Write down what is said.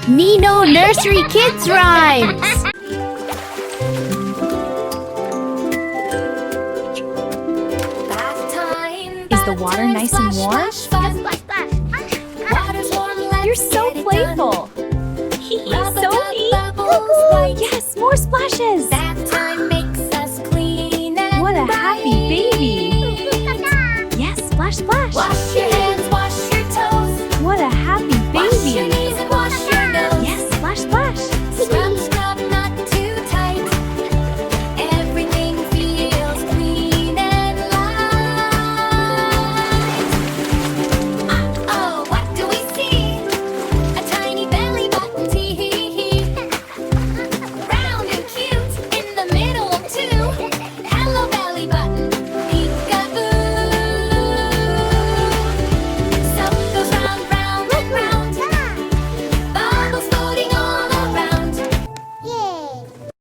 Nino Nursery Kids Rhymes! Is the water nice and warm? You're so playful! So neat! Yes, more splashes! What a happy baby! Yes, splash, splash!